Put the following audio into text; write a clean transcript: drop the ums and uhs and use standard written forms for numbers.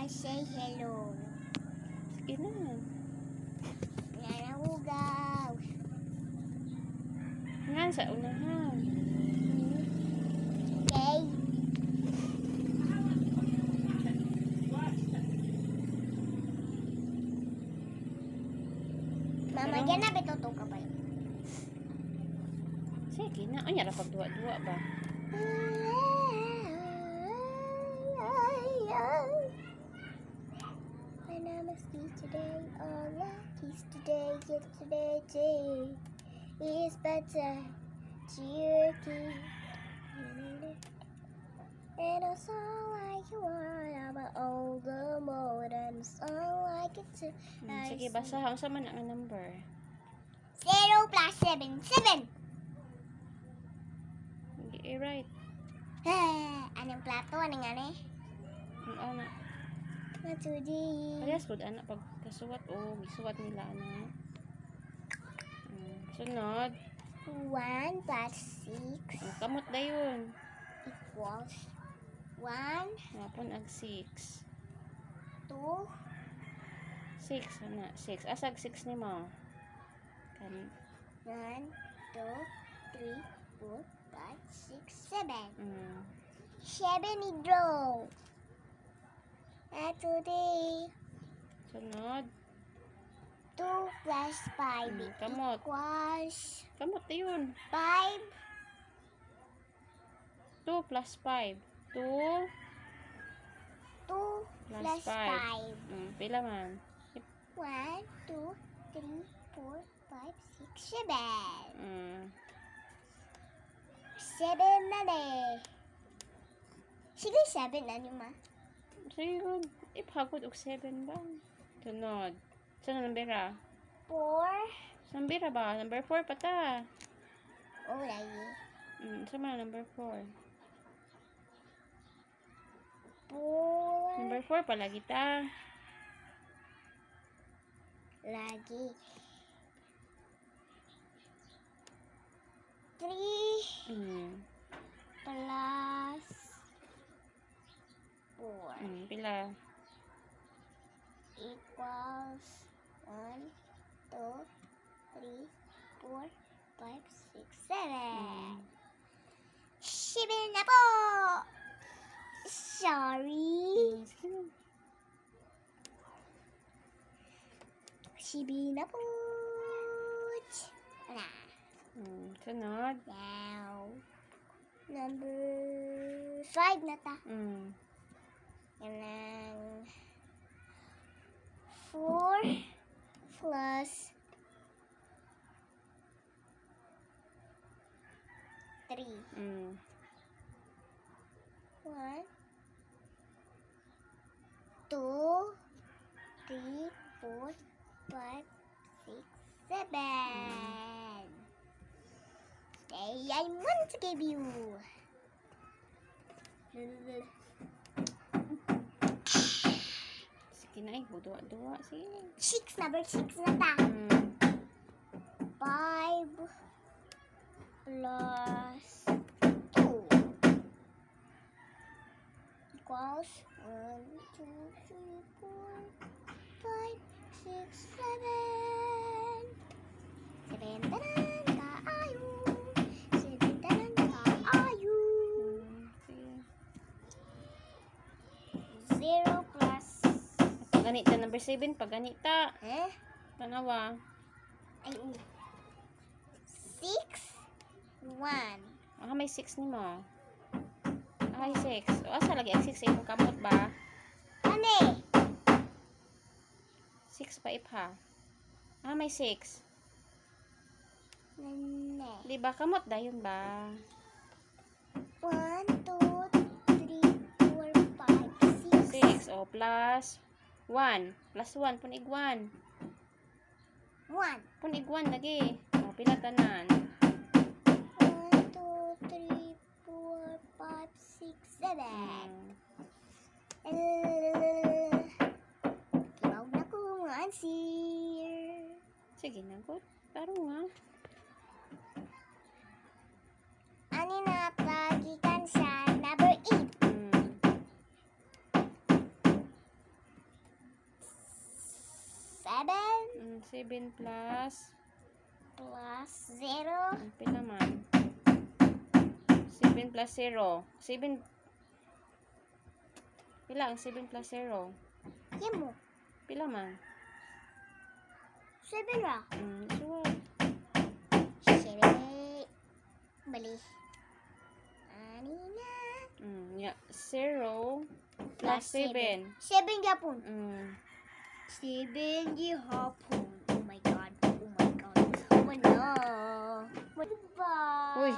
say hello. Sige na. Nanahugaw. Nga sa unahan. Okay. Mama, Pero- yan na bituto ka ba? Sige na. Ay, yara pag duwa-duwa ba? My name is Keith today, all Keith today, yesterday, today is better. Cheerky. And a song like you are, I'm older more than a song like it too. Sige, basa. Ang sama na ang number. 0 plus 7, 7. Hindi, right. Anong plato? Anong ano eh? Ang ana. Today. Parehas ko, anak, pag kasuwat o gisuwat nila, anak. Sunod. 1 plus 6 Ang kamot na yun. equals 1, Napon ag 6. 2, 6, ana. 6. Asag 6 ni mo. Kan. 1, 2, 3, 4, 5, 6, 7. 7 ni draw. Today. Sunod. 2 plus 5 kamot. equals Kamot na yun. 5. 2 plus 5. 2 2 plus 5. Pila man. 1, 2, 3, 4, 5, 6, 7. 7 na eh. Sige, 7 na niyo ma. Sige, ipagod og 7 ba? Sunod. Sunod number 4. Number ba? Number 4 pa ta. Oh, lagi. Sama na number 4. 4. Number 4 pa lagi ta. Lagi. 3 plus 4 Pila. equals 1, 2, 3, 4, 5, 6, 7. 7 na po! Sorry. 7 na po. Wala. Sunod. Now, number 5 na ta. Yan lang. 4 plus 3. 1, 2, 3, 4, 5, 6, 7. Say I want to give you. Sige na, buduwa-duwa. Sige. 6, number 6 na ta. 5 plus 2 equals 1, 2, 3, 4, 5, 6, 7. 7 tanan kaayo. 7 tanan kaayo. 0 plus Paganita number 7, paganita. Tanawa. ay 6 1. May 6 ni mo. May 6. O, asa lagi ang 6 imong kamot ba? Ano 6 pa ipha. May 6. Nene. Di ba kamot dayon ba? 1, 2, 3, 4, 5, 6. 6 o plus 1. Plus 1 punig 1. 1. Punig 1 lagi. O pila tanan? 1, 2, 3, 4, 5, 6, 7. Kibaw na ko mga answer. Sige na good. Taro nga. Ani na pagikan sa number 8. 7 plus. Plus 0. Pila man? 7 plus 0. 7. Pila ang 7 plus 0? Yan mo. Pila man? 7 ra. Sure. 7. Bali. Ani na. Yeah. 0 plus 7. 7 gapon. 7 gihapon. Oh my god. Oh my god. Oh no. Goodbye. Uy.